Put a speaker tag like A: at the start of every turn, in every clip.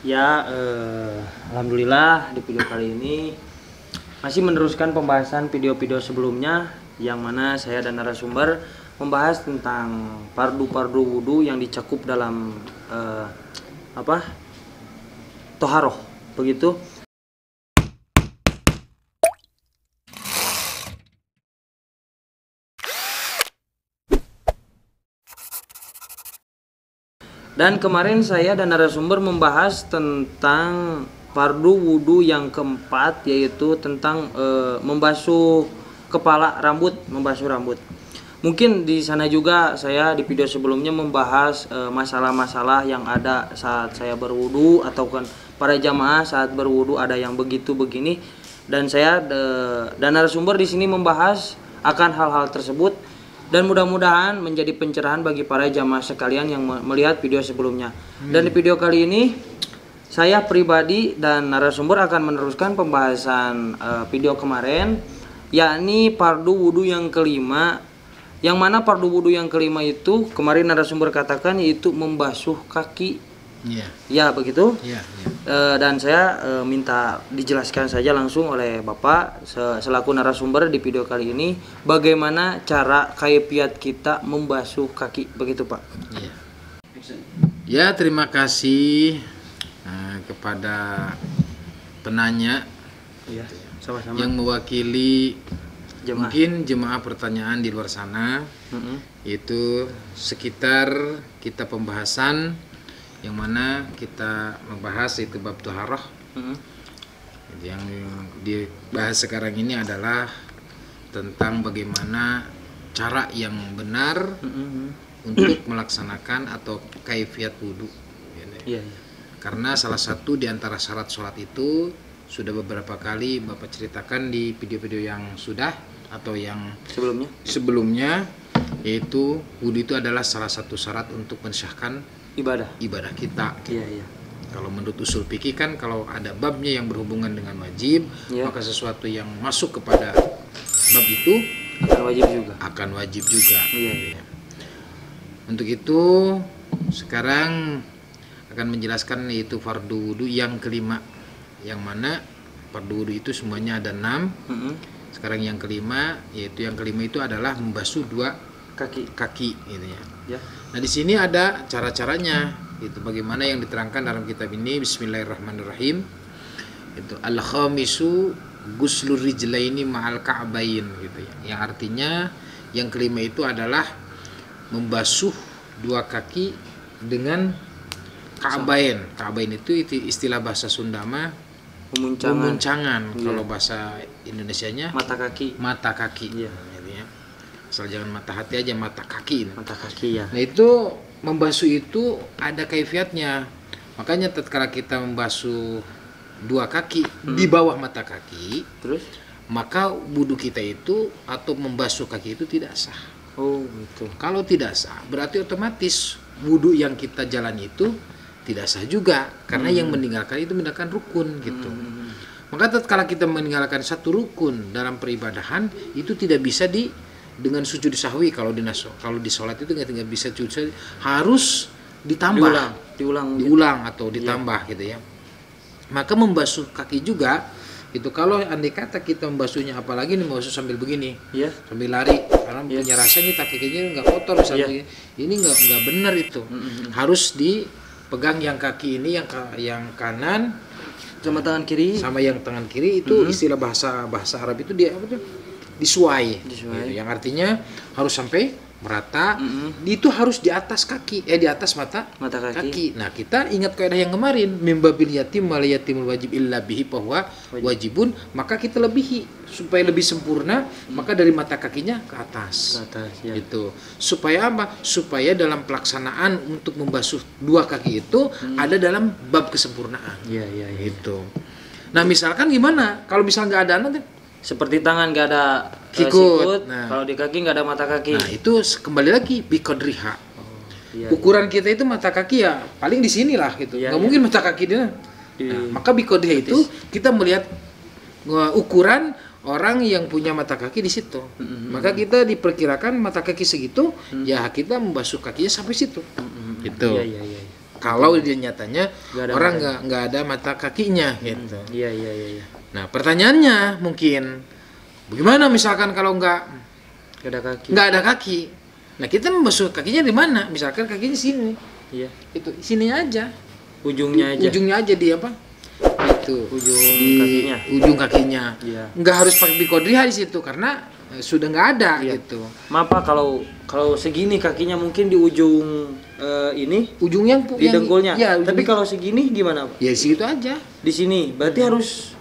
A: Ya, alhamdulillah di video kali ini masih meneruskan pembahasan video-video sebelumnya yang mana saya dan narasumber membahas tentang fardu-fardu wudhu yang dicakup dalam toharoh, begitu. Dan kemarin saya dan narasumber membahas tentang fardu wudhu yang keempat, yaitu tentang membasuh kepala, membasuh rambut. Mungkin di sana juga saya di video sebelumnya membahas masalah-masalah yang ada saat saya berwudhu atau kan para jamaah saat berwudhu ada yang begitu begini, dan saya dan narasumber di sini membahas akan hal-hal tersebut. Dan mudah-mudahan menjadi pencerahan bagi para jamaah sekalian yang melihat video sebelumnya. Dan di video kali ini saya pribadi dan narasumber akan meneruskan pembahasan video kemarin, yakni fardu wudhu yang kelima. Yang mana fardu wudhu yang kelima itu kemarin narasumber katakan yaitu membasuh kaki. Ya begitu. Dan saya minta dijelaskan saja langsung oleh Bapak selaku narasumber di video kali ini bagaimana cara kaifiat kita membasuh kaki, begitu Pak.
B: Ya, terima kasih kepada penanya
A: Sama-sama.
B: yang mewakili
A: Jemaah.
B: mungkin jemaah pertanyaan di luar sana, yaitu sekitar kita pembahasan yang mana kita membahas itu bab toharoh. Yang dibahas sekarang ini adalah tentang bagaimana cara yang benar untuk melaksanakan atau kaifiat wudhu. Karena salah satu di antara syarat sholat itu sudah beberapa kali Bapak ceritakan di video-video yang sudah atau yang sebelumnya, yaitu wudhu itu adalah salah satu syarat untuk mensahkan ibadah kita. Kalau menurut usul fikih kan kalau ada babnya yang berhubungan dengan wajib, maka sesuatu yang masuk kepada bab itu akan wajib juga. Untuk itu sekarang akan menjelaskan yaitu fardu wudhu yang kelima, yang mana fardu wudhu itu semuanya ada 6. Sekarang yang kelima, yaitu yang kelima itu adalah membasuh dua kaki gitu ya. Nah di sini ada cara-caranya, itu bagaimana yang diterangkan dalam kitab ini. Bismillahirrahmanirrahim. Itu al-khamisu guslur rijlaini ma'al ka'bain gitu ya. Yang artinya yang kelima itu adalah membasuh dua kaki dengan ka'bain. Ka'bain itu istilah bahasa Sunda mah memuncangan. Kalau bahasa Indonesianya mata kaki. Asal jangan mata hati aja, mata kaki ya. Nah itu membasuh itu ada kaifiatnya. Makanya tatkala kita membasuh dua kaki di bawah mata kaki, maka wudhu kita itu atau membasuh kaki itu tidak sah. Kalau tidak sah berarti otomatis wudhu yang kita jalani itu tidak sah juga, karena yang meninggalkan itu meninggalkan rukun gitu. Maka tatkala kita meninggalkan satu rukun dalam peribadahan itu tidak bisa dengan sujud sahwi. Kalau di sholat itu nggak bisa sujud sahwi, harus ditambah, diulang atau ditambah gitu ya. Maka membasuh kaki juga itu, kalau andai kata kita membasuhnya, apalagi nih membasuh sambil begini, sambil lari, karena punya rasa nih kakinya nggak kotor misalnya, ini nggak benar itu. Harus dipegang yang kaki ini, yang kanan
A: sama tangan kiri,
B: yang tangan kiri itu istilah bahasa Arab itu disuai. Gitu. Yang artinya harus sampai merata. Itu harus di atas kaki, di atas mata kaki. Nah kita ingat kaidah yang kemarin, mimbabil yatim wal yatimul wajib illa bihi bahwa wajibun, maka kita lebihi supaya lebih sempurna, maka dari mata kakinya ke atas gitu. Supaya apa? Supaya dalam pelaksanaan untuk membasuh dua kaki itu ada dalam bab kesempurnaan. Gitu. Nah misalkan gimana kalau misal nggak ada nanti,
A: seperti tangan nggak ada
B: sikut,
A: kalau di kaki nggak ada mata kaki.
B: Nah itu kembali lagi biqadriha. Ukuran kita itu mata kaki ya paling di sinilah gitu. Nggak mungkin mata kaki dia. Maka biqadriha itu kita melihat ukuran orang yang punya mata kaki di situ. Maka kita diperkirakan mata kaki segitu, ya kita membasuh kakinya sampai situ. Gitu. Kalau dia nyatanya
A: Nggak ada
B: orang
A: matanya.
B: nggak ada mata kakinya gitu.
A: Iya, iya, iya, iya.
B: Nah pertanyaannya mungkin bagaimana misalkan kalau
A: Nggak ada kaki.
B: nggak ada kaki? Nah kita membasuh kakinya di mana? Misalkan kakinya sini,
A: Iya.
B: itu sini aja,
A: Ujungnya aja.
B: ujungnya aja di apa? Itu
A: Ujung
B: di
A: kakinya.
B: ujung kakinya.
A: Iya.
B: Nggak harus pakai bikodriha di situ karena sudah nggak ada
A: Iya.
B: gitu.
A: Maaf Pak, kalau segini kakinya mungkin di ujung ini
B: Ujung yang
A: di dengkulnya.
B: Ya,
A: Tapi kalau segini gimana Pak?
B: ya situ aja.
A: Di sini. Berarti harus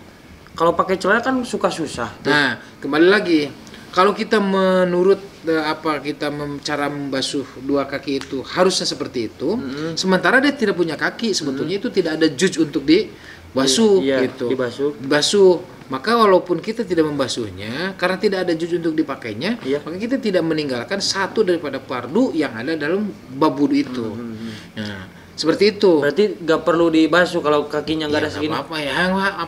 A: kalau pakai celana kan suka susah.
B: Nah, kembali lagi. Kalau kita menurut kita cara membasuh dua kaki itu harusnya seperti itu. Sementara dia tidak punya kaki, sebetulnya itu tidak ada juz untuk dibasuh
A: Iya,
B: gitu.
A: dibasuh.
B: Maka walaupun kita tidak membasuhnya karena tidak ada juz untuk dipakainya,
A: Iya.
B: maka kita tidak meninggalkan satu daripada fardu yang ada dalam bab wudu itu. Nah, seperti itu.
A: Berarti nggak perlu dibasuh kalau kakinya nggak ada
B: Ya,
A: segini.
B: apa ya?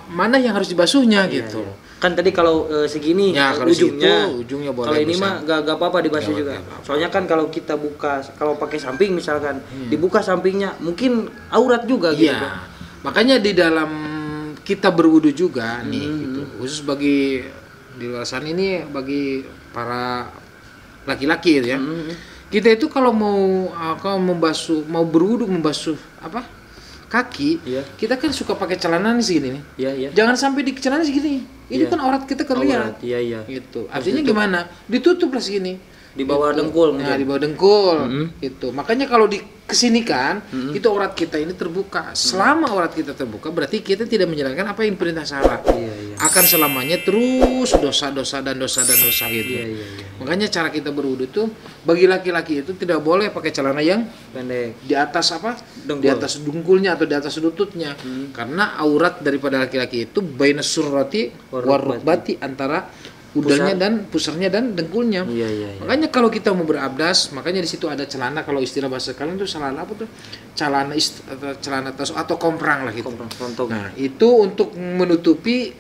B: Mana yang harus dibasuhnya gitu.
A: Iya. Kan tadi kalau segini
B: Ya, kalau
A: ujungnya,
B: situ, ujungnya boleh
A: kalau ini
B: bisa.
A: mah gak apa-apa dibasuh
B: Nggak
A: juga.
B: apa-apa.
A: Soalnya kan kalau kita buka, kalau pakai samping misalkan, dibuka sampingnya, mungkin aurat juga gitu.
B: Iya.
A: Bang.
B: Makanya di dalam kita berwudu juga nih gitu. Khusus bagi di luar sana ini bagi para laki-laki gitu ya. Kita itu kalau mau berwudu membasuh apa? Kaki,
A: Iya.
B: kita kan suka pakai celana nih segini nih.
A: Iya, iya.
B: Jangan sampai di celana segini. Ini
A: Iya.
B: kan aurat kita
A: Aurat,
B: terlihat.
A: iya, iya.
B: Gitu. Artinya gimana? Ditutup lah segini.
A: Di bawah
B: Gitu.
A: dengkul
B: Nah,
A: mungkin.
B: di bawah dengkul. Gitu. Makanya kalau di kesini kan, itu aurat kita ini terbuka. Selama aurat kita terbuka, berarti kita tidak menjalankan apa yang perintah syara.
A: Iya, iya.
B: Akan selamanya terus dosa-dosa dan dosa gitu.
A: Iya, iya, iya.
B: Makanya cara kita berwudu itu bagi laki-laki itu tidak boleh pakai celana yang
A: Pendek.
B: di atas apa?
A: Dengkul.
B: Di atas dengkulnya atau di atas lututnya. Karena aurat daripada laki-laki itu baina surrati warukbati, antara udahnya dan pusarnya dan dengkulnya.
A: Iya, iya, iya.
B: Makanya kalau kita mau berabdas, makanya di situ ada celana, kalau istilah bahasa kalian itu celana apa tuh? Celana tas atau komprang lah gitu.
A: Komprang frontok.
B: Nah, itu untuk menutupi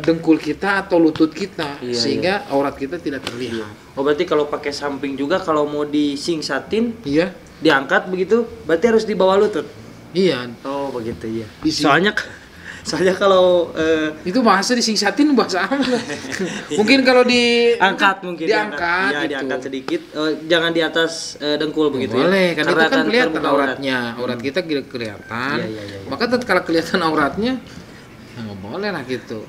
B: dengkul kita atau lutut kita
A: Iya,
B: sehingga aurat kita tidak terlihat.
A: Oh, berarti kalau pakai samping juga kalau mau disingsatin,
B: Iya.
A: diangkat begitu, berarti harus di bawah lutut.
B: Iya.
A: Oh, begitu ya.
B: Di sini.
A: Soalnya kalau
B: Itu bahasa disingsatin bahasa apa? Mungkin kalau
A: angkat mungkin
B: diangkat
A: ya,
B: gitu.
A: diangkat sedikit, jangan di atas dengkul begitu
B: Boleh,
A: ya.
B: kan itu kan kelihatan
A: terbuka
B: auratnya. Aurat kita kelihatan.
A: Iya, iya, iya, iya.
B: Maka tatkala kelihatan auratnya, ya nggak boleh lah gitu.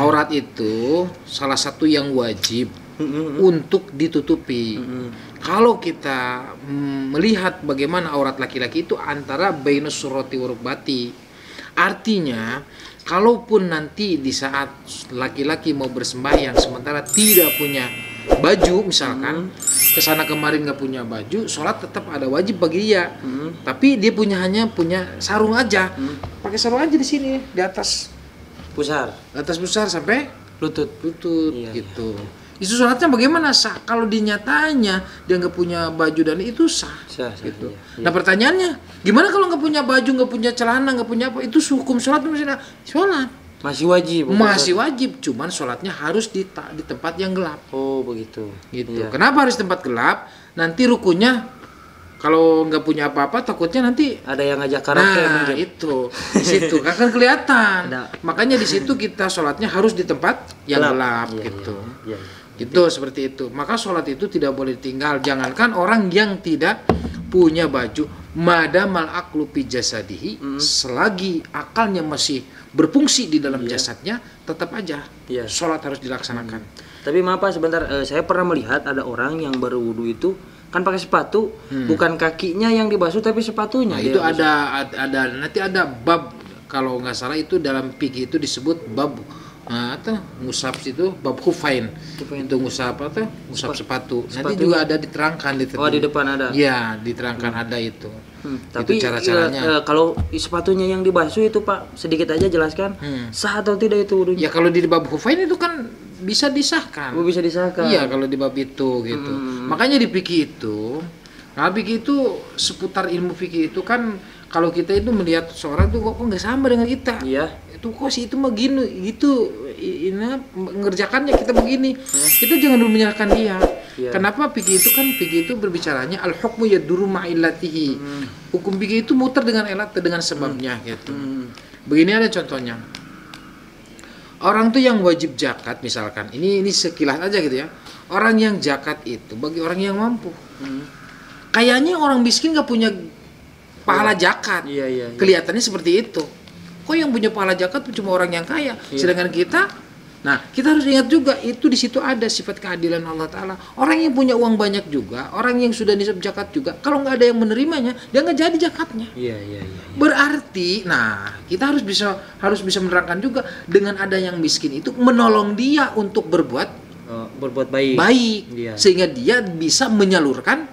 B: Aurat itu salah satu yang wajib untuk ditutupi. Kalau kita melihat bagaimana aurat laki-laki itu antara bainus surati warukbati. Artinya, kalaupun nanti di saat laki-laki mau bersembahyang sementara tidak punya baju, misalkan kesana kemarin nggak punya baju, sholat tetap ada wajib bagi dia. Tapi dia hanya punya sarung aja, pakai sarung aja di sini di atas
A: pusar
B: besar sampai
A: lutut.
B: lutut
A: Iya,
B: gitu. Itu sholatnya bagaimana? Sah. Kalau dinyatanya dia nggak punya baju dan itu sah.
A: Sah,
B: Gitu.
A: iya.
B: Nah pertanyaannya, gimana kalau nggak punya baju, nggak punya celana, nggak punya apa? Itu hukum sholat misalnya sholat
A: Masih wajib.
B: masih wajib, cuman sholatnya harus di tempat yang gelap.
A: Oh, begitu.
B: Gitu.
A: Iya.
B: Kenapa harus tempat gelap? Nanti rukunya kalau nggak punya apa-apa takutnya nanti
A: Ada yang ngajak karaoke
B: nah
A: mungkin.
B: itu di situ kan kelihatan.
A: Ada.
B: Makanya di situ kita sholatnya harus di tempat yang gelap
A: Iya,
B: gitu.
A: Iya, iya.
B: Itu seperti itu. Maka sholat itu tidak boleh ditinggal. Jangankan orang yang tidak punya baju, madamal aqlu fi jasadihi, selagi akalnya masih berfungsi di dalam jasadnya, tetap aja
A: Iya.
B: sholat harus dilaksanakan.
A: Tapi maaf Pak, sebentar, saya pernah melihat ada orang yang berwudu itu kan pakai sepatu, bukan kakinya yang dibasuh tapi sepatunya.
B: Nah,
A: dia
B: itu
A: basuh.
B: ada nanti ada bab, kalau nggak salah itu dalam fikih itu disebut bab atau musab itu bab khufain. Itu musab apa tuh? Musab sepatu. Nanti juga ada diterangkan di
A: Oh, di depan ada.
B: Iya, diterangkan ada itu.
A: Tapi
B: itu cara-caranya.
A: kalau sepatunya yang dibasuh itu Pak, sedikit aja jelaskan sah atau tidak itu wudunya.
B: Ya kalau di bab khufain itu kan bisa disahkan.
A: Oh, bisa disahkan.
B: Iya, kalau di bab itu gitu. Makanya di fikih itu, nah fikih itu seputar ilmu fikih itu kan kalau kita itu melihat seorang tuh kok nggak sama dengan kita.
A: Iya.
B: Itu kok sih itu mah gini gitu ini mengerjakannya kita begini. Kita jangan dulu menyalahkan dia.
A: Iya.
B: Kenapa fikih itu kan berbicaranya al hukmu yaduru ma'illatihi. Hukum fikih itu muter dengan ilat dengan sebabnya gitu. Begini ada contohnya. Orang tuh yang wajib zakat misalkan, ini sekilas aja gitu ya. Orang yang zakat itu bagi orang yang mampu. Kayaknya orang miskin gak punya pahala zakat.
A: Iya.
B: Kelihatannya seperti itu. Kok yang punya pahala zakat cuma orang yang kaya? Sedangkan kita harus ingat juga itu di situ ada sifat keadilan Allah Taala. Orang yang punya uang banyak juga, orang yang sudah nisab zakat juga, kalau nggak ada yang menerimanya, dia nggak jadi zakatnya.
A: Iya.
B: Berarti, kita harus bisa menerangkan juga dengan ada yang miskin itu menolong dia untuk berbuat baik,
A: Iya.
B: sehingga dia bisa menyalurkan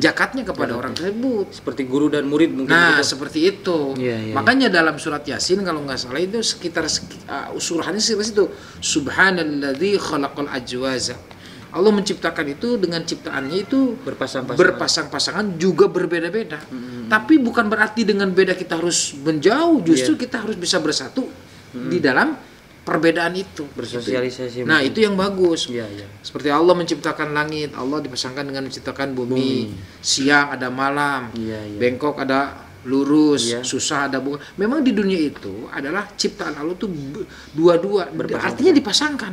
B: zakatnya kepada orang tersebut.
A: Seperti guru dan murid mungkin gitu.
B: Seperti itu.
A: Iya.
B: Makanya dalam surat Yasin kalau nggak salah itu sekitar suruhannya sekitar situ. Subhanalladzi khalaqal ajwaza. Allah menciptakan itu dengan ciptaannya itu berpasang-pasangan juga berbeda-beda. Tapi bukan berarti dengan beda kita harus menjauh, justru kita harus bisa bersatu di dalam perbedaan itu,
A: bersosialisasi.
B: Itu yang bagus.
A: Iya.
B: Seperti Allah menciptakan langit, Allah dipasangkan dengan menciptakan bumi. Siang ada malam, bengkok ada lurus, susah ada bunga. Memang di dunia itu adalah ciptaan Allah itu dua-dua, artinya dipasangkan.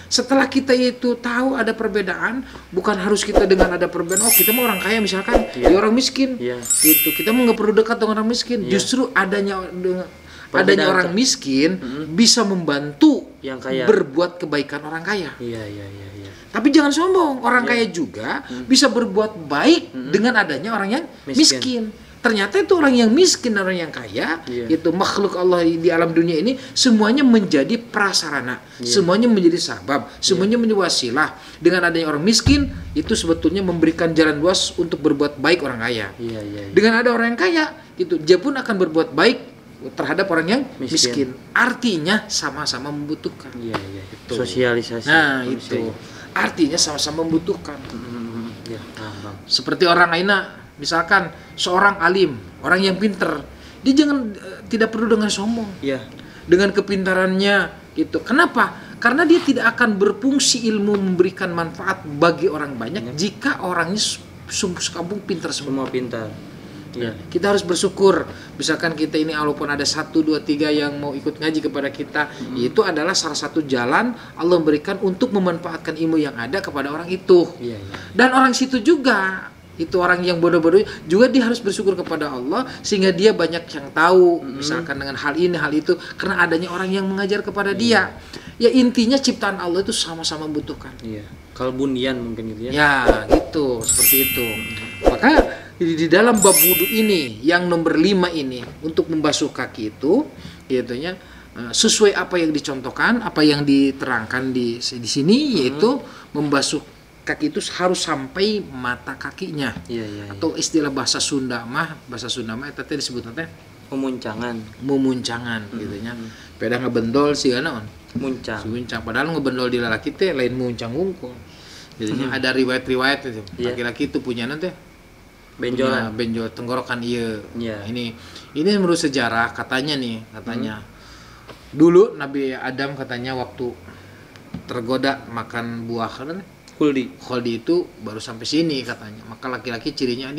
B: Setelah kita itu tahu ada perbedaan, bukan harus kita dengan ada perbedaan. Kita mau orang kaya misalkan, dia orang miskin, gitu. Kita mau nggak perlu dekat dengan orang miskin. Justru adanya orang miskin bisa membantu
A: yang kaya
B: berbuat kebaikan orang kaya.
A: Iya.
B: Tapi jangan sombong, orang kaya juga bisa berbuat baik dengan adanya orang yang miskin. Ternyata itu orang yang miskin dan orang yang kaya, itu makhluk Allah di alam dunia ini semuanya menjadi prasarana, semuanya menjadi sabab, semuanya menjadi wasilah. Dengan adanya orang miskin itu sebetulnya memberikan jalan luas untuk berbuat baik orang kaya. Dengan ada orang yang kaya, itu dia pun akan berbuat baik terhadap orang yang miskin. Artinya sama-sama membutuhkan.
A: Itu. Sosialisasi.
B: Itu. Artinya sama-sama membutuhkan.
A: Bang.
B: Seperti orang lainnya, misalkan seorang alim, orang yang pinter, dia tidak perlu dengan sombong. Dengan kepintarannya gitu. Kenapa? Karena dia tidak akan berfungsi ilmu memberikan manfaat bagi orang banyak jika orangnya sekampung pintar semua.
A: Pintar.
B: Kita harus bersyukur. Misalkan kita ini walaupun ada 1, 2, 3 yang mau ikut ngaji kepada kita, itu adalah salah satu jalan Allah memberikan untuk memanfaatkan ilmu yang ada kepada orang itu. Dan orang situ juga, itu orang yang bodoh-bodoh juga dia harus bersyukur kepada Allah sehingga dia banyak yang tahu misalkan dengan hal ini hal itu karena adanya orang yang mengajar kepada dia. Ya intinya ciptaan Allah itu sama-sama membutuhkan.
A: Kalbunian mungkin gitu
B: gitu seperti itu. Maka di dalam bab wudu ini yang nomor 5 ini untuk membasuh kaki itu yaitu sesuai apa yang dicontohkan, apa yang diterangkan di sini yaitu membasuh kaki itu harus sampai mata kakinya. Atau istilah bahasa Sunda mah eta teh disebut teh memuncangan gitu nya. Peda ngebendol sih naon? Muncang. Padahal ngebendol di lalaki teh lain muncang hungkul. Jadinya ada riwayat-riwayat itu. Laki-laki itu punya nanti benjol tenggorokan Ini menurut sejarah katanya dulu Nabi Adam katanya waktu tergoda makan buah khuldi itu baru sampai sini katanya. Maka laki-laki cirinya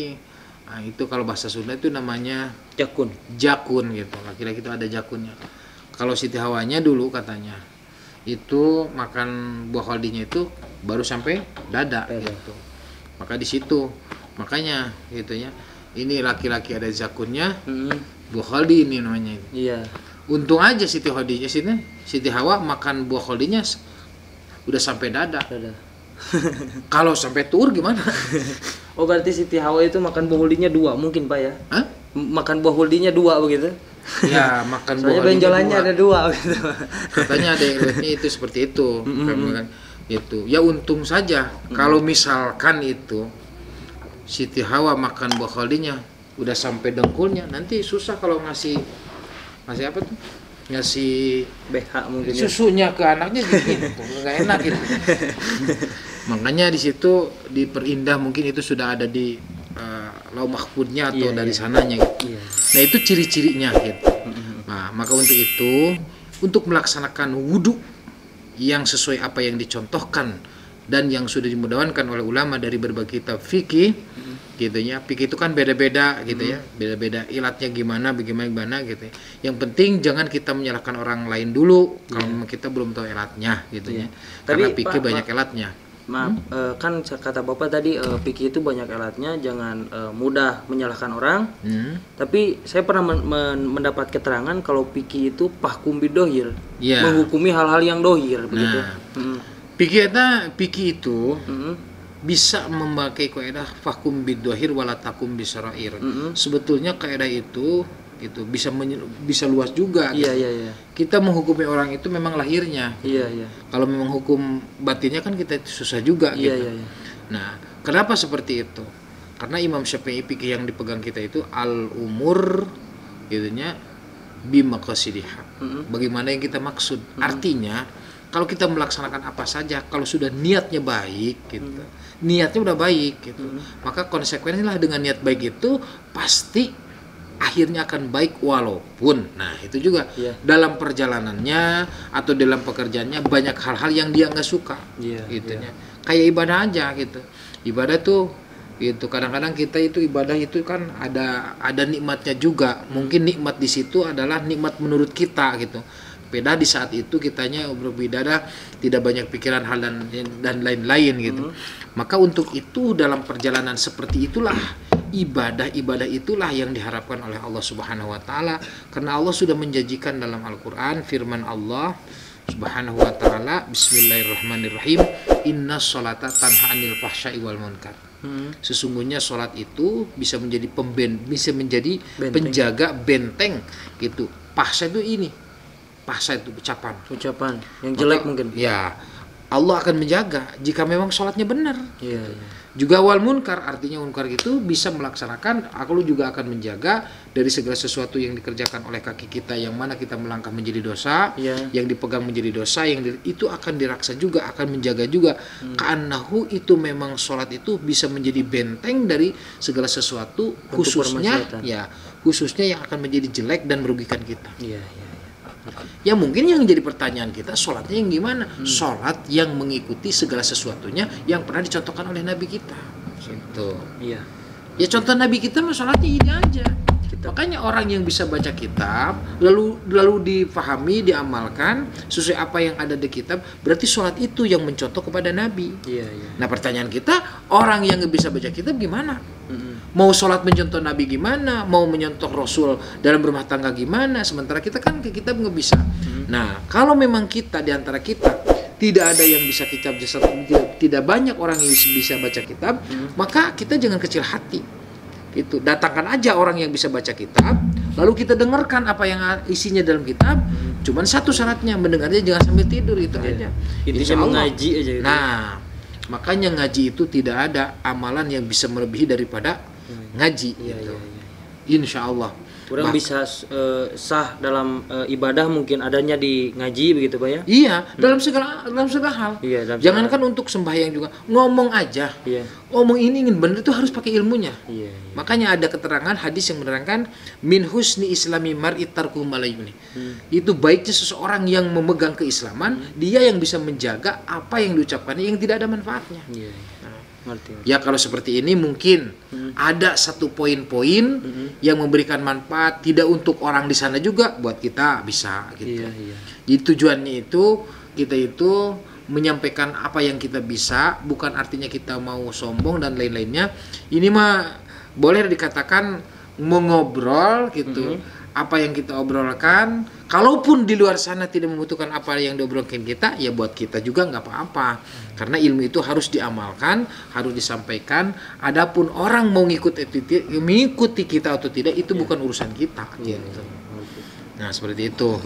B: itu kalau bahasa Sunda itu namanya jakun gitu. Laki-laki itu ada jakunnya. Kalau Siti Hawanya dulu katanya itu makan buah khuldinya itu baru sampai dada gitu. Maka di situ makanya gitu ya. Ini laki-laki ada zakunnya, buah kholdi ini namanya. Untung aja Siti Hawa makan buah kholdinya udah sampai dada. Kalau sampai tur gimana?
A: Berarti Siti Hawa itu makan buah khuldinya 2 mungkin Pak ya? Makan buah khuldinya 2 begitu?
B: Makan buah khuldinya
A: benjolannya ada 2 gitu.
B: Katanya ada yang itu seperti itu. Gitu. Ya untung saja kalau misalkan itu Siti Hawa makan buah khuldinya udah sampai dengkulnya, nanti susah kalau ngasih apa tuh? Ngasih
A: BH mungkin
B: susunya ke anaknya gitu. Enggak enak gitu. Makanya di situ diperindah mungkin itu sudah ada di Lauh Mahfudnya atau dari sananya gitu. Nah, itu ciri-cirinya gitu. Nah, maka untuk itu untuk melaksanakan wudu yang sesuai apa yang dicontohkan dan yang sudah dimudahkan oleh ulama dari berbagai kitab fikih, gitu ya. Fikih itu kan beda-beda gitu ya, beda-beda ilatnya bagaimana gitu ya. Yang penting jangan kita menyalahkan orang lain dulu kalau memang kita belum tahu ilatnya gitu ya. Karena fikih banyak ilatnya.
A: Maaf, kan kata Bapak tadi fikih itu banyak alatnya, jangan mudah menyalahkan orang. Tapi saya pernah mendapat keterangan kalau fikih itu fahkum bidohir, menghukumi hal-hal yang dohir begitu.
B: Fikih itu bisa memakai kaidah fahkum bidohir wala takum bisarair. Sebetulnya kaidah itu bisa luas juga.
A: Iya.
B: Kita menghukumi orang itu memang lahirnya.
A: Iya.
B: Kalau memang hukum batinnya kan kita susah juga.
A: Iya.
B: Nah, kenapa seperti itu? Karena Imam Syafi'i fikih yang dipegang kita itu al umur, gitunya bimaqasidiha. Bagaimana yang kita maksud? Artinya kalau kita melaksanakan apa saja, kalau sudah niatnya baik, gitu, niatnya udah baik, gitu, maka konsekuensinya dengan niat baik itu pasti akhirnya akan baik walaupun, nah itu juga dalam perjalanannya atau dalam pekerjaannya banyak hal-hal yang dia nggak suka, gitunya. Kayak ibadah aja gitu, ibadah tuh gitu kadang-kadang kita itu ibadah itu kan ada nikmatnya juga, mungkin nikmat di situ adalah nikmat menurut kita gitu. Beda di saat itu kitanya beribadah tidak banyak pikiran hal dan lain-lain gitu. Maka untuk itu dalam perjalanan seperti itulah ibadah itulah yang diharapkan oleh Allah Subhanahu wa taala, karena Allah sudah menjanjikan dalam Al-Qur'an firman Allah Subhanahu wa taala, bismillahirrahmanirrahim, innas sholata tanha 'anil fahsya'i wal munkar. Sesungguhnya sholat itu bisa menjadi penjaga benteng gitu. Fahsya itu ini. Fahsya itu ucapan
A: yang jelek mungkin.
B: Ya, Allah akan menjaga jika memang sholatnya benar.
A: Iya.
B: Juga wal munkar, artinya munkar itu bisa melaksanakan, aku juga akan menjaga dari segala sesuatu yang dikerjakan oleh kaki kita, yang mana kita melangkah menjadi dosa, yang dipegang menjadi dosa, itu akan diraksa juga, akan menjaga juga. Ka'annahu itu memang sholat itu bisa menjadi benteng dari segala sesuatu, khususnya yang akan menjadi jelek dan merugikan kita.
A: Iya.
B: Ya mungkin yang jadi pertanyaan kita, sholatnya yang gimana? Sholat yang mengikuti segala sesuatunya yang pernah dicontohkan oleh Nabi kita. Gitu.
A: Iya.
B: Ya contoh Nabi kita mah sholatnya ini aja. Makanya orang yang bisa baca kitab lalu difahami, diamalkan sesuai apa yang ada di kitab, berarti sholat itu yang mencontoh kepada Nabi.
A: Iya.
B: Nah pertanyaan kita, orang yang nggak bisa baca kitab gimana? Mau sholat mencontoh Nabi gimana? Mau mencontoh Rasul dalam berumah tangga gimana? Sementara kita kan ke kitab nggak bisa. Nah kalau memang kita di antara kita tidak ada yang bisa kitab, tidak banyak orang yang bisa baca kitab, maka kita jangan kecil hati. Itu datangkan aja orang yang bisa baca kitab, lalu kita dengarkan apa yang isinya dalam kitab. Cuman satu syaratnya, mendengarnya jangan sambil tidur, itu aja.
A: Intinya mengaji aja gitu.
B: Nah, makanya ngaji itu tidak ada amalan yang bisa melebihi daripada ngaji. Gitu. Insya Allah.
A: Kurang bisa sah dalam ibadah mungkin adanya di ngaji begitu Pak ya?
B: Iya, dalam segala hal.
A: Iya,
B: jangankan untuk sembahyang juga, ngomong aja.
A: Iya.
B: Ngomong ini ingin benar itu harus pakai ilmunya.
A: Iya.
B: Makanya ada keterangan hadis yang menerangkan min husni islami mar'i tarku malayuni. Itu baiknya seseorang yang memegang keislaman, dia yang bisa menjaga apa yang diucapkannya yang tidak ada manfaatnya.
A: Iya. Ngerti.
B: Ya kalau seperti ini mungkin ada satu poin-poin yang memberikan manfaat tidak untuk orang di sana juga, buat kita bisa gitu.
A: Iya.
B: Jadi tujuannya itu kita itu menyampaikan apa yang kita bisa, bukan artinya kita mau sombong dan lain-lainnya. Ini mah boleh dikatakan mengobrol gitu. Apa yang kita obrolkan, kalaupun di luar sana tidak membutuhkan apa yang diobrolkan kita, ya buat kita juga nggak apa-apa. Karena ilmu itu harus diamalkan, harus disampaikan. Adapun orang mau mengikuti kita atau tidak, itu bukan urusan kita. Gitu. Nah seperti itu.